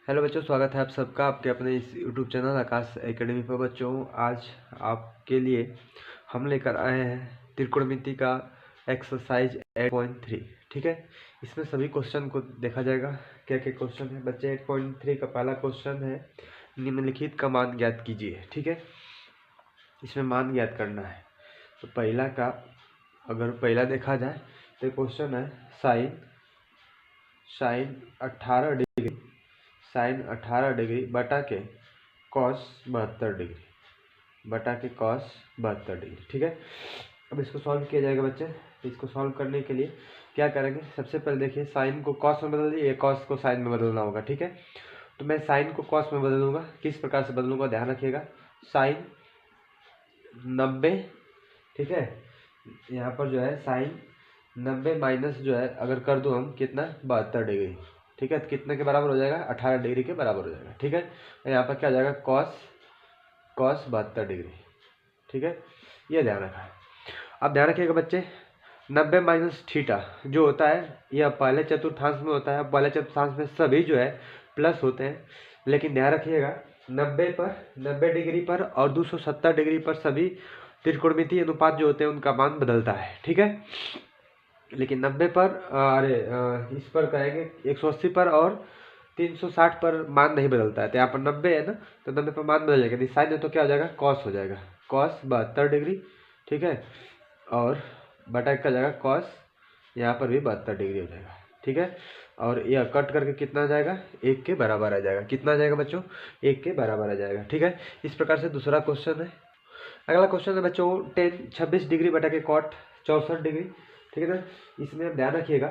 Hello बच्चों, स्वागत है आप सबका आपके अपने इस यूट्यूब चैनल आकाश एकेडमी पर। बच्चों, आज आपके लिए हम लेकर आए हैं त्रिकोणमिति का एक्सरसाइज 8.3। ठीक है, इसमें सभी क्वेश्चन को देखा जाएगा। क्या क्या क्वेश्चन है बच्चे? 8.3 का पहला क्वेश्चन है, निम्नलिखित का मान ज्ञात कीजिए। ठीक है, इसमें मान ज्ञात करना है। तो अगर पहला देखा जाए तो क्वेश्चन है साइन साइन 18 डिग्री बटा के कॉस 72 डिग्री। ठीक है, अब इसको सॉल्व किया जाएगा बच्चे। इसको सॉल्व करने के लिए क्या करेंगे? सबसे पहले देखिए, साइन को कॉस में बदल दिए, कॉस को साइन में बदलना होगा। ठीक है, तो मैं साइन को कॉस में बदलूंगा। किस प्रकार से बदलूंगा ध्यान रखिएगा। साइन 90, ठीक है, यहाँ पर जो है साइन 90 माइनस जो है अगर कर दूँ हम कितना 72 डिग्री। ठीक है, तो कितने के बराबर हो जाएगा? 18 डिग्री के बराबर हो जाएगा। ठीक है, तो यहाँ पर क्या हो जाएगा? Cos 72 degree. ठीक है, ये ध्यान रखा है। अब ध्यान रखिएगा बच्चे, 90 माइनस थीटा जो होता है यह पहले चतुर्थांश में होता है। पहले चतुर्थांश में सभी जो है प्लस होते हैं, लेकिन ध्यान रखिएगा 90 डिग्री पर और 270 डिग्री पर सभी त्रिकोणमितीय अनुपात जो होते हैं उनका मान बदलता है। ठीक है, लेकिन 90 पर इस पर कहेंगे 180 पर और 360 पर मान नहीं बदलता है। तो यहाँ पर 90 है ना, तो 90 पर मान बदल जाएगा। यदि साइन है तो क्या हो जाएगा? कॉस हो जाएगा, कॉस 72 डिग्री। ठीक है, और बटा का जाएगा कॉस, यहाँ पर भी 72 डिग्री हो जाएगा। ठीक है, और यह कट करके कितना आ जाएगा? 1 के बराबर आ जाएगा। कितना आ जाएगा बच्चों? 1 के बराबर आ जाएगा। ठीक है, इस प्रकार से दूसरा क्वेश्चन है। अगला क्वेश्चन है बच्चों 26 डिग्री बटा के कॉट 64 डिग्री। ठीक है ना, इसमें आप ध्यान रखिएगा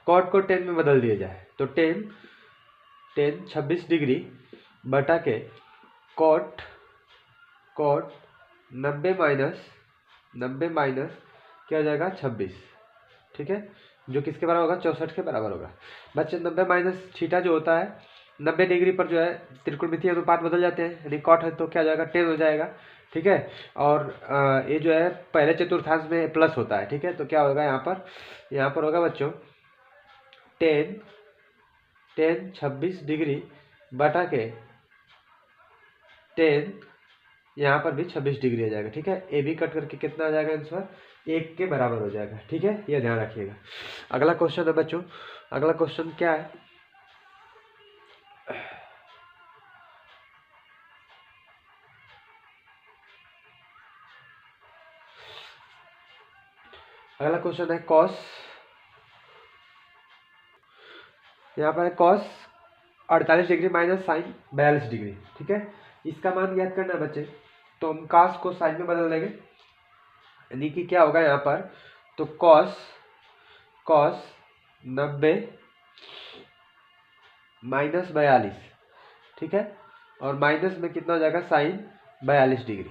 कॉट को 10 में बदल दिया जाए तो 26 डिग्री बटा के कॉट 90 माइनस क्या हो जाएगा? 26। ठीक है, जो किसके बराबर होगा? 64 के बराबर होगा। बच्चे 90 माइनस थीटा जो होता है 90 डिग्री पर जो है त्रिकोणमितीय अनुपात बदल जाते हैं। यदि कॉट है तो क्या हो जाएगा? 10 हो जाएगा। ठीक है, और ये जो है पहले चतुर्थांश में प्लस होता है। ठीक है, तो क्या होगा यहाँ पर होगा बच्चों 26 डिग्री बटा के 10, यहाँ पर भी 26 डिग्री आ जाएगा। ठीक है, ए बी कट करके कितना आ जाएगा आंसर? 1 के बराबर हो जाएगा। ठीक है, यह ध्यान रखिएगा। अगला क्वेश्चन है बच्चों, अगला क्वेश्चन क्या है? अगला क्वेश्चन है कॉस, यहाँ पर है cos 48 degree minus sine 42 degree. ठीक है, इसका मान ज्ञात करना है बच्चे। तो हम कॉस को साइन में बदल देंगे, यानी कि क्या होगा यहाँ पर? तो कॉस 90 माइनस 42। ठीक है, और माइनस में कितना हो जाएगा? Sine 42 degree.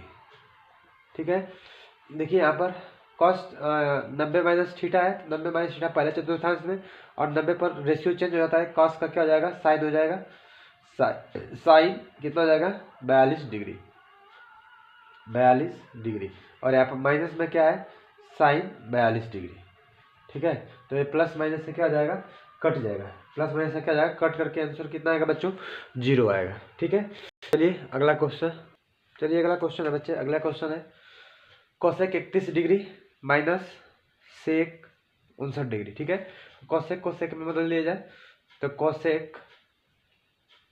ठीक है, देखिए यहाँ पर कॉस 90 माइनस थीटा है, 90 माइनस थीटा पहले चतुर्थांश में, और 90 पर रेशियो चेंज हो जाता है। कॉस का क्या हो जाएगा? साइन हो जाएगा। साइन कितना हो जाएगा? 42 डिग्री, और यहाँ पर माइनस में क्या है? Sine 42 degree. ठीक है, तो ये प्लस माइनस से क्या हो जाएगा? कट जाएगा। प्लस माइनस से क्या हो जाएगा? कट करके आंसर कितना आएगा बच्चों? 0 आएगा। ठीक है, चलिए अगला क्वेश्चन है बच्चे। अगला क्वेश्चन है cosec 31 degree minus sec 59 degree. ठीक है, कोसेक को सेक में बदल दिया जाए तो cosec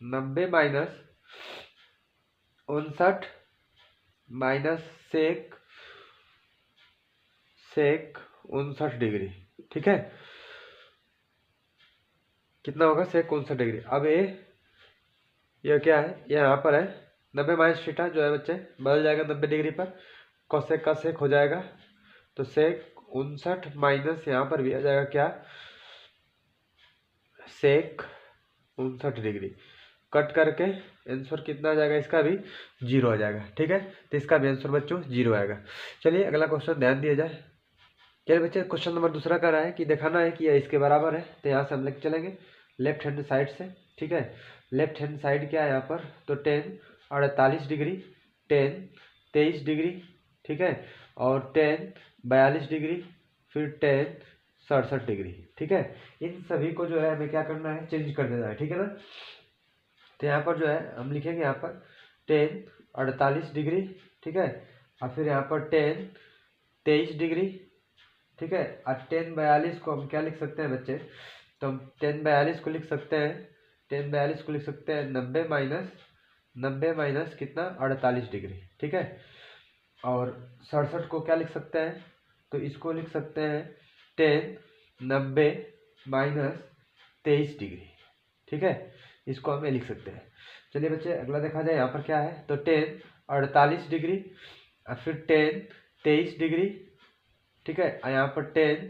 90 minus 59 minus sec 59 degree. ठीक है, कितना होगा? Sec 59 degree. अब ये क्या है? यहाँ पर है 90 माइनस थीटा जो है बच्चे बदल जाएगा 90 डिग्री पर, कोसेक का सेक हो जाएगा। तो सेक 59 माइनस यहाँ पर भी आ जाएगा क्या? सेक 59 डिग्री। कट करके आंसर कितना आ जाएगा? इसका भी 0 आ जाएगा। ठीक है, तो इसका भी आंसर बच्चों 0 आएगा। चलिए अगला क्वेश्चन ध्यान दिया जाए। चलिए बच्चे, क्वेश्चन नंबर दूसरा कर रहा है कि दिखाना है कि यह इसके बराबर है। तो यहाँ से हम लेके चलेंगे लेफ्ट हैंड साइड से। ठीक है, लेफ्ट हैंड साइड क्या है यहाँ पर? तो 10 48 डिग्री, 10 23 डिग्री। ठीक है, और 10 42 डिग्री, फिर 10 67 डिग्री। ठीक है, इन सभी को जो है हमें क्या करना है, चेंज कर देना है। ठीक है ना, तो यहाँ पर जो है हम लिखेंगे यहाँ पर 10 48 डिग्री। ठीक है, और फिर यहाँ पर 10 23 डिग्री। ठीक है, और 10 42 को हम क्या लिख सकते हैं बच्चे, तो हम 10 42 को लिख सकते हैं, 10 42 को लिख सकते हैं 90 माइनस कितना 48 डिग्री। ठीक है, और 67 को क्या लिख सकते हैं, तो इसको लिख सकते हैं 10 90 माइनस 23 डिग्री। ठीक है, इसको हम लिख सकते हैं। चलिए बच्चे अगला देखा जाए, यहाँ पर क्या है, तो 10 48 डिग्री और फिर 10 23 डिग्री। ठीक है, और यहाँ पर 10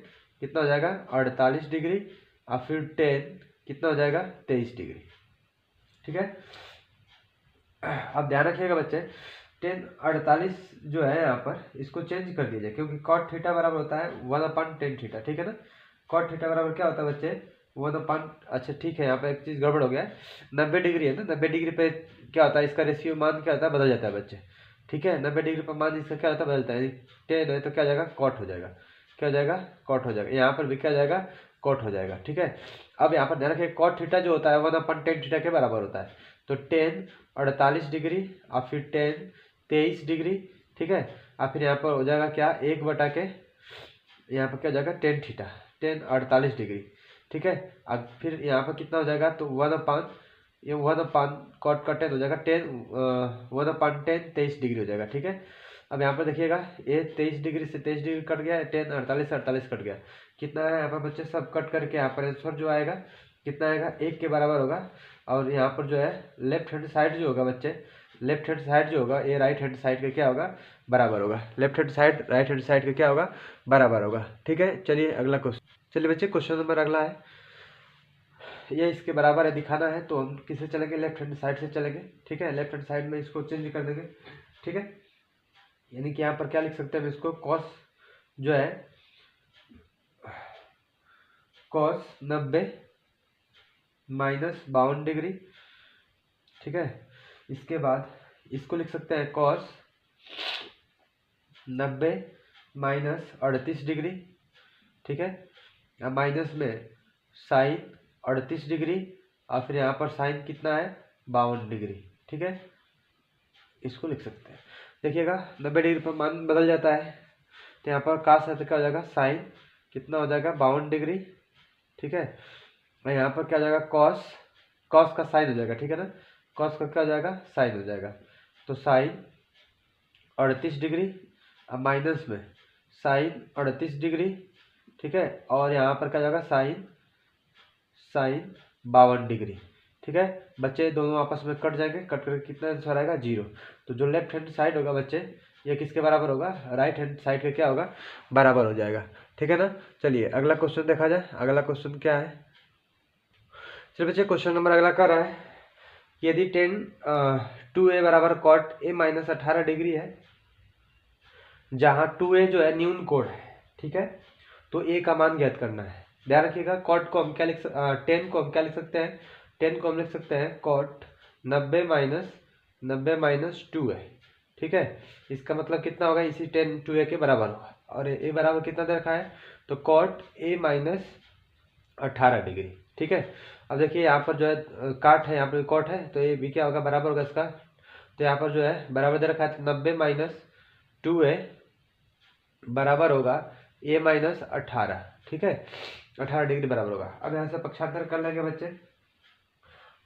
कितना हो जाएगा 48 डिग्री और फिर 10 कितना हो जाएगा 23 डिग्री। ठीक है, अब ध्यान रखिएगा बच्चे, 10 48 जो है यहाँ पर इसको चेंज कर दीजिए, क्योंकि कॉट थीटा बराबर होता है 1/10 थीटा। ठीक है ना, कॉट थीटा बराबर क्या होता है बच्चे 1/, अच्छा ठीक है, यहाँ पे एक चीज़ गड़बड़ हो गया है, 90 डिग्री है ना, 90 डिग्री पे क्या होता है, इसका रेशियो मान क्या होता है, बदल जाता है बच्चे। ठीक है, 90 डिग्री पर मान इसका क्या होता है, बदलता है। 10 है तो क्या हो जाएगा, कॉट हो जाएगा, क्या हो जाएगा, कॉट हो जाएगा। यहाँ पर भी क्या हो जाएगा, कॉट हो जाएगा। ठीक है, अब यहाँ पर ध्यान रखिए, कॉट थीटा जो होता है 1/10 थीटा के बराबर होता है। तो 10 48 डिग्री और फिर 10 23 डिग्री। ठीक है, और फिर यहाँ पर हो जाएगा क्या, 1/के, यहाँ पर क्या हो जाएगा 10 थीटा, 10 48 डिग्री। ठीक है, अब फिर यहाँ पर कितना हो जाएगा, तो 1/, ये 1/, कॉट का 10 हो जाएगा 10, 1/10 23 डिग्री हो जाएगा। ठीक है, अब यहाँ पर देखिएगा, ये 23 डिग्री से 23 डिग्री कट गया, 10 48 से 48 कट गया, कितना है यहाँ पर बच्चे, सब कट करके यहाँ पर आंसर जो आएगा कितना आएगा, 1 के बराबर होगा। और यहाँ पर जो है लेफ्ट हैंड साइड जो होगा बच्चे, लेफ्ट हैंड साइड जो होगा ये राइट हैंड साइड का क्या होगा, बराबर होगा। Left hand side right hand side का क्या होगा, बराबर होगा। ठीक है, चलिए अगला क्वेश्चन, चलिए बच्चे क्वेश्चन नंबर अगला है, ये इसके बराबर है, दिखाना है, तो हम किससे चलेंगे, लेफ्ट हैंड साइड से चलेंगे। ठीक है, लेफ्ट हैंड साइड में इसको चेंज कर देंगे। ठीक है, यानी कि यहाँ पर क्या लिख सकते हैं हम इसको, कॉस जो है कॉस 90 माइनस 52 डिग्री। ठीक है, इसके बाद इसको लिख सकते हैं कॉस 90 माइनस 38 डिग्री। ठीक है, अब माइनस में साइन 38 डिग्री और फिर यहाँ पर साइन कितना है 52 डिग्री। ठीक है, इसको लिख सकते हैं। देखिएगा 90 डिग्री पर मान बदल जाता है, तो यहाँ पर का साथ क्या हो जाएगा, साइन कितना हो जाएगा 52 डिग्री। ठीक है, और यहाँ पर क्या हो जाएगा, कॉस, कॉस का साइन हो जाएगा। ठीक है ना, कॉस का क्या हो जाएगा, साइन हो जाएगा, तो साइन 38 डिग्री, अब माइनस में साइन 38 डिग्री। ठीक है, और यहाँ पर क्या जाएगा, साइन 52 डिग्री। ठीक है बच्चे, दोनों आपस में कट जाएंगे, कट करके कितना आंसर आएगा 0। तो जो लेफ्ट हैंड साइड होगा बच्चे, ये किसके बराबर होगा, राइट हैंड साइड के क्या होगा, बराबर हो जाएगा। ठीक है ना, चलिए अगला क्वेश्चन देखा जाए। अगला क्वेश्चन क्या है, चलिए बच्चे क्वेश्चन नंबर अगला कर रहा है, यदि 2a बराबर कॉट a माइनस 18 डिग्री है, जहाँ 2a जो है न्यून कोण है। ठीक है, तो a का मान ज्ञात करना है। ध्यान रखिएगा, कॉट को हम क्या 10 को हम क्या लिख सकते हैं, 10 को हम लिख सकते हैं कॉट 90 माइनस 2 है। ठीक है, इसका मतलब कितना होगा, इसी 10 2a के बराबर होगा, और a बराबर कितना दे रखा है, तो कॉट a माइनस 18 डिग्री। ठीक है, अब देखिए यहाँ पर जो है काट है, यहाँ पर कॉट है, तो ये भी क्या होगा, बराबर होगा इसका। तो यहाँ पर जो है बराबर दे रखा है, तो 90 माइनस 2a बराबर होगा a माइनस 18। ठीक है, 18 डिग्री बराबर होगा। अब यहाँ से पक्षांतर कर लेंगे बच्चे,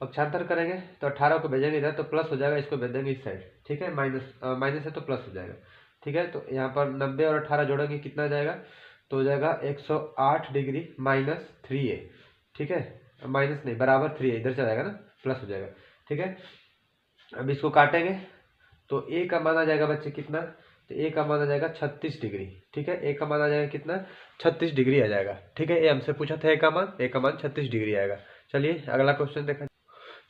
पक्षांतर करेंगे तो 18 को भेजेंगे इधर तो प्लस हो जाएगा, इसको भेज देंगे इस साइड। ठीक है, माइनस है तो प्लस हो जाएगा। ठीक है, तो यहाँ पर 90 और 18 जोड़ेंगे कितना जाएगा, तो हो जाएगा 108 डिग्री माइनस 3a। ठीक है, माइनस नहीं बराबर 3a, इधर चला जाएगा ना, प्लस हो जाएगा। ठीक है, अब इसको काटेंगे तो a का मान आ जाएगा बच्चे कितना, तो a का मान आ जाएगा 36 डिग्री। ठीक है, a का मान आ जाएगा कितना, 36 डिग्री आ जाएगा। ठीक है, ये हमसे पूछा था a का मान 36 डिग्री आएगा। चलिए अगला क्वेश्चन देखा।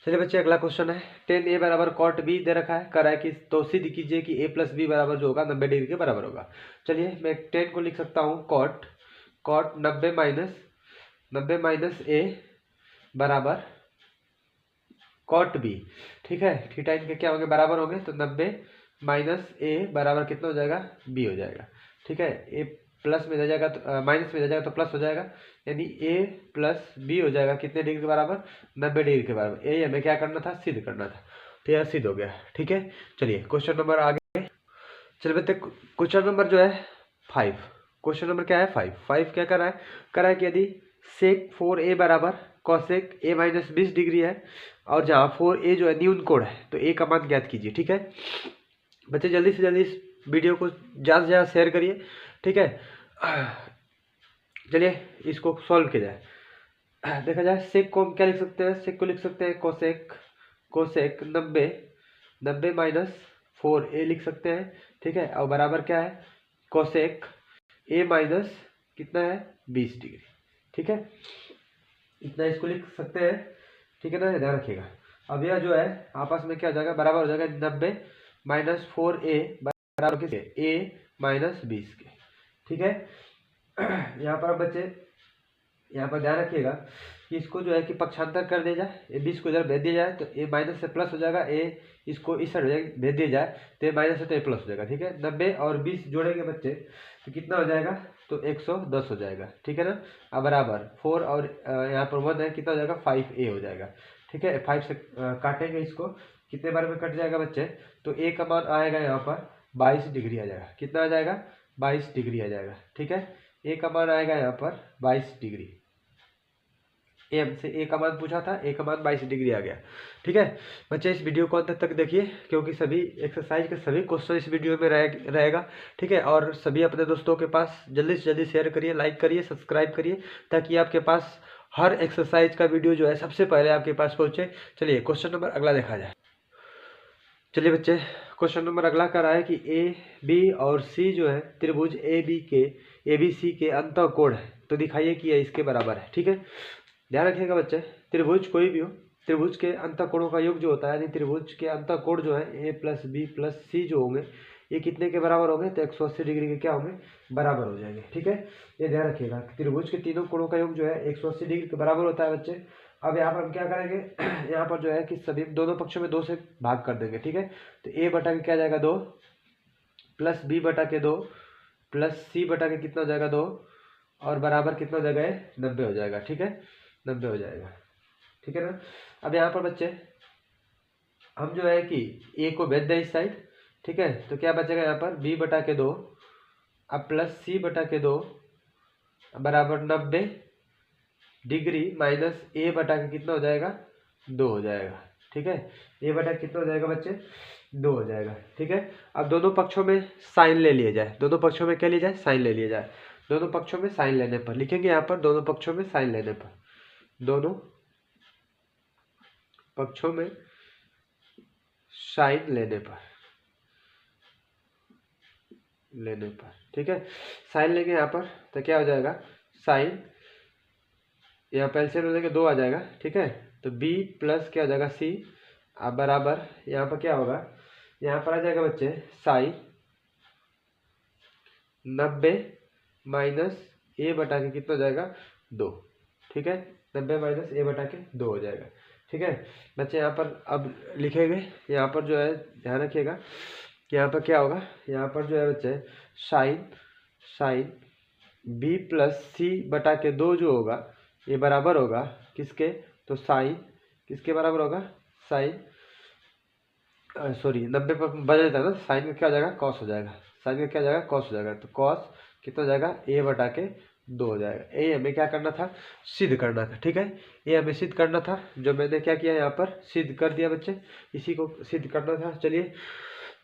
चलिए बच्चे अगला क्वेश्चन है, 10a बराबर कॉट b दे रखा है, करा है कि तो सिद्ध कीजिए कि a प्लस बी बराबर जो होगा 90 डिग्री के बराबर होगा। चलिए मैं 10 को लिख सकता हूँ कॉट 90 माइनस a बराबर कॉट b। ठीक है, थीटा इनके क्या होंगे, बराबर होंगे, तो 90 माइनस a बराबर कितना हो जाएगा, b हो जाएगा। ठीक है, a प्लस में जाएगा तो माइनस में जाएगा तो प्लस हो जाएगा, यानी ए प्लस बी हो जाएगा कितने डिग्री के बराबर, 90 डिग्री के बराबर। ये हमें क्या करना था, सिद्ध करना था, तो यह सिद्ध हो गया। ठीक है, चलिए क्वेश्चन नंबर आगे चलिए बच्चे। क्वेश्चन नंबर जो है 5, क्वेश्चन नंबर क्या है 5 क्या कर रहा है कि यदि सेक 4a बराबर कॉसेक a माइनस 20 डिग्री है और जहाँ 4a जो है न्यून कोण है, तो a का मान ज्ञात कीजिए। ठीक है बच्चे, जल्दी से जल्दी इस वीडियो को ज़्यादा से ज़्यादा शेयर करिए। ठीक है, चलिए इसको सॉल्व किया जाए। देखा जाए सेक को हम क्या लिख सकते हैं, सेक को लिख सकते हैं कोसेक 90 माइनस 4a लिख सकते हैं। ठीक है, और बराबर क्या है, कोसेक a माइनस कितना है 20 डिग्री। ठीक है, इतना इसको लिख सकते हैं। ठीक है ना, ध्यान रखिएगा। अब यह जो है आपस में क्या हो जाएगा, बराबर हो जाएगा 90 माइनस 4a बराबर किसके, a माइनस 20 के। ठीक है, यहाँ पर बच्चे यहाँ पर ध्यान रखिएगा कि इसको जो है कि पक्षांतर कर दिया जाए, ए 20 को इधर भेज दिया जाए तो ए माइनस से प्लस हो जाएगा, ए इसको इस साइड हो जाएगा, भेज दिया जाए तो ए माइनस से तो ए प्लस हो जाएगा। ठीक है, 90 और 20 जोड़ेंगे बच्चे तो कितना हो जाएगा, तो 110 हो जाएगा। ठीक है ना, अब बराबर 4 और यहाँ पर 1 है, कितना हो जाएगा 5a हो जाएगा। ठीक है, 5 से काटेंगे इसको, कितने बार में कट जाएगा बच्चे, तो ए का मान आएगा यहाँ पर 22 डिग्री आ जाएगा। कितना आ जाएगा, 22 डिग्री आ जाएगा। ठीक है, ए का मान आएगा यहाँ पर 22 डिग्री, ए हमसे ए का मान पूछा था, ए का मान 22 डिग्री आ गया। ठीक है बच्चे, इस वीडियो को अंत तक देखिए क्योंकि सभी एक्सरसाइज के सभी क्वेश्चन इस वीडियो में रहेगा। ठीक है, और सभी अपने दोस्तों के पास जल्दी से जल्दी शेयर करिए, लाइक करिए, सब्सक्राइब करिए, ताकि आपके पास हर एक्सरसाइज का वीडियो जो है सबसे पहले आपके पास पहुँचे। चलिए क्वेश्चन नंबर अगला देखा जाए। चलिए बच्चे, क्वेश्चन नंबर अगला कर रहा है कि ए बी और सी जो है त्रिभुज ए बी सी के अंतःकोण है, तो दिखाइए कि यह इसके बराबर है। ठीक है, ध्यान रखिएगा बच्चे, त्रिभुज कोई भी हो, त्रिभुज के अंतःकोणों का योग जो होता है, यानी त्रिभुज के अंतःकोण जो है ए प्लस बी प्लस सी जो होंगे, ये कितने के बराबर होंगे, तो 180 डिग्री के क्या होंगे, बराबर हो जाएंगे। ठीक है, ये ध्यान रखिएगा, त्रिभुज के तीनों कोणों का योग जो है 180 डिग्री के बराबर होता है बच्चे। अब यहाँ पर हम क्या करेंगे, यहाँ पर जो है कि सभी दोनों पक्षों में 2 से भाग कर देंगे। ठीक है, तो ए बटा के क्या जाएगा 2 प्लस बी बटा के 2 प्लस सी बटा के कितना हो जाएगा 2 और बराबर कितना हो जाएगा 90 हो जाएगा। ठीक है, 90 हो जाएगा। ठीक है ना, अब यहाँ पर बच्चे हम जो है कि ए को भेज दें इस साइड। ठीक है, तो क्या बचेगा यहाँ पर बी बटा के 2 अब प्लस सी बटा के 2 बराबर 90 डिग्री माइनस ए बटा के कितना हो जाएगा 2 हो जाएगा। ठीक है, ए बटा कितना हो जाएगा बच्चे 2 हो जाएगा। ठीक है, अब दोनों पक्षों में साइन ले लिया जाए, दोनों पक्षों में क्या लिया जाए, साइन ले लिया जाए। दोनों पक्षों में साइन लेने पर लिखेंगे यहाँ पर, दोनों पक्षों में साइन लेने पर, दोनों पक्षों में साइन लेने पर ठीक है, साइन लेंगे यहाँ पर तो क्या हो जाएगा, साइन यहाँ पर एलसीएम लेंगे 2 आ जाएगा। ठीक है, तो b प्लस क्या हो जाएगा c, अब बराबर यहाँ पर क्या होगा, यहाँ पर आ जाएगा बच्चे साइन 90 माइनस ए बटा के कितना हो जाएगा 2। ठीक है, 90 माइनस ए बटा के 2 हो जाएगा। ठीक है बच्चे, यहाँ पर अब लिखेंगे, यहाँ पर जो है ध्यान रखिएगा कि यहाँ पर क्या होगा, यहाँ पर जो है बच्चे साइन बी प्लस सी बटा के 2 जो होगा ये बराबर होगा किसके, तो साइन किसके बराबर होगा, साइन 90 पर बदल देता है ना, साइन का क्या हो जाएगा कॉस हो जाएगा, साइन का क्या हो जाएगा कॉस हो जाएगा, तो कॉस कितना हो जाएगा ए बटा के 2 हो जाएगा। ये हमें क्या करना था, सिद्ध करना था। ठीक है, ये हमें सिद्ध करना था, जो मैंने क्या किया यहाँ पर सिद्ध कर दिया बच्चे, इसी को सिद्ध करना था। चलिए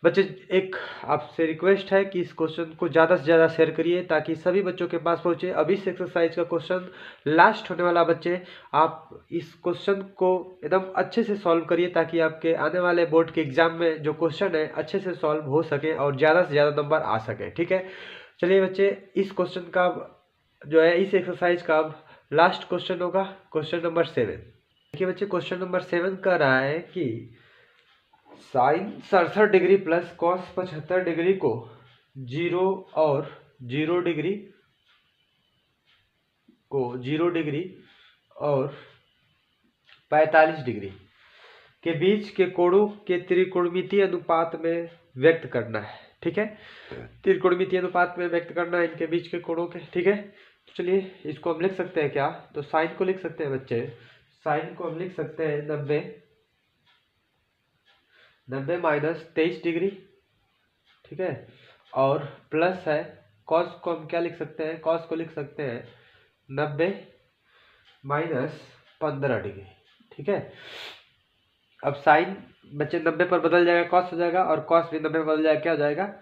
बच्चे, एक आपसे रिक्वेस्ट है कि इस क्वेश्चन को ज़्यादा से ज़्यादा शेयर करिए ताकि सभी बच्चों के पास पहुँचे। अब इस एक्सरसाइज का क्वेश्चन लास्ट होने वाला बच्चे, आप इस क्वेश्चन को एकदम अच्छे से सॉल्व करिए ताकि आपके आने वाले बोर्ड के एग्जाम में जो क्वेश्चन है अच्छे से सॉल्व हो सके और ज़्यादा से ज़्यादा नंबर आ सके। ठीक है, चलिए बच्चे, इस क्वेश्चन का जो है इस एक्सरसाइज का अब लास्ट क्वेश्चन होगा, क्वेश्चन नंबर 7। देखिए बच्चे, क्वेश्चन नंबर 7 कह रहा है कि sine 67 degree plus cos 75 degree को 0 और 0 डिग्री और 45 डिग्री के बीच के कोणों के त्रिकोणमितीय अनुपात में व्यक्त करना है। ठीक है। त्रिकोणमितीय अनुपात में व्यक्त करना है इनके बीच के कोणों के, ठीक है। तो चलिए इसको हम लिख सकते हैं क्या, तो साइन को लिख सकते हैं बच्चे, साइन को हम लिख सकते हैं 90 माइनस 23 डिग्री, ठीक है। और प्लस है कॉस को हम क्या लिख सकते हैं, कॉस को लिख सकते हैं 90 माइनस 15 डिग्री, ठीक है। अब साइन बच्चे 90 पर बदल जाएगा, कॉस हो जाएगा, और कॉस भी 90 पर बदल जाएगा, क्या हो जाएगा,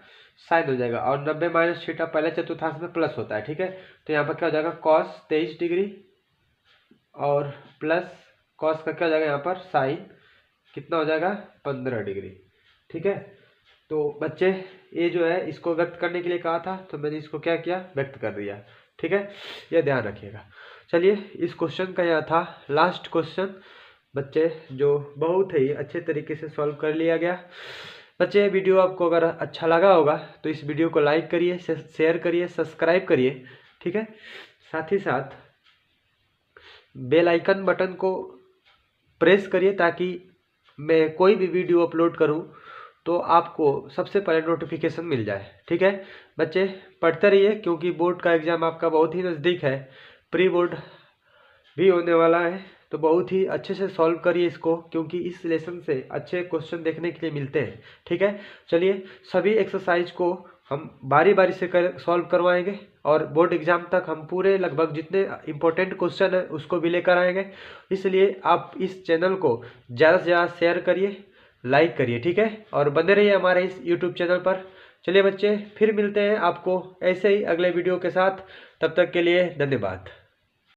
साइन हो जाएगा। और 90 माइनस थीटा पहले चतुर्थांश में प्लस होता है, ठीक है। तो यहाँ पर क्या हो जाएगा, कॉस 23 डिग्री और प्लस कॉस का क्या हो जाएगा यहाँ पर साइन कितना हो जाएगा 15 डिग्री, ठीक है। तो बच्चे ये जो है इसको व्यक्त करने के लिए कहा था, तो मैंने इसको क्या किया, व्यक्त कर दिया, ठीक है। यह ध्यान रखिएगा। चलिए इस क्वेश्चन का यह था लास्ट क्वेश्चन बच्चे, जो बहुत ही अच्छे तरीके से सॉल्व कर लिया गया। बच्चे वीडियो आपको अगर अच्छा लगा होगा तो इस वीडियो को लाइक करिए, शेयर करिए, सब्सक्राइब करिए, ठीक है। साथ ही साथ बेल आइकन बटन को प्रेस करिए ताकि मैं कोई भी वीडियो अपलोड करूं तो आपको सबसे पहले नोटिफिकेशन मिल जाए, ठीक है। बच्चे पढ़ते रहिए क्योंकि बोर्ड का एग्ज़ाम आपका बहुत ही नज़दीक है, प्री बोर्ड भी होने वाला है, तो बहुत ही अच्छे से सॉल्व करिए इसको, क्योंकि इस लेसन से अच्छे क्वेश्चन देखने के लिए मिलते हैं, ठीक है। चलिए सभी एक्सरसाइज को हम बारी बारी से सॉल्व करवाएंगे और बोर्ड एग्जाम तक हम पूरे लगभग जितने इंपॉर्टेंट क्वेश्चन है उसको भी लेकर आएंगे। इसलिए आप इस चैनल को ज़्यादा से ज़्यादा शेयर करिए, लाइक करिए, ठीक है, और बने रहिए हमारे इस यूट्यूब चैनल पर। चलिए बच्चे फिर मिलते हैं आपको ऐसे ही अगले वीडियो के साथ, तब तक के लिए धन्यवाद।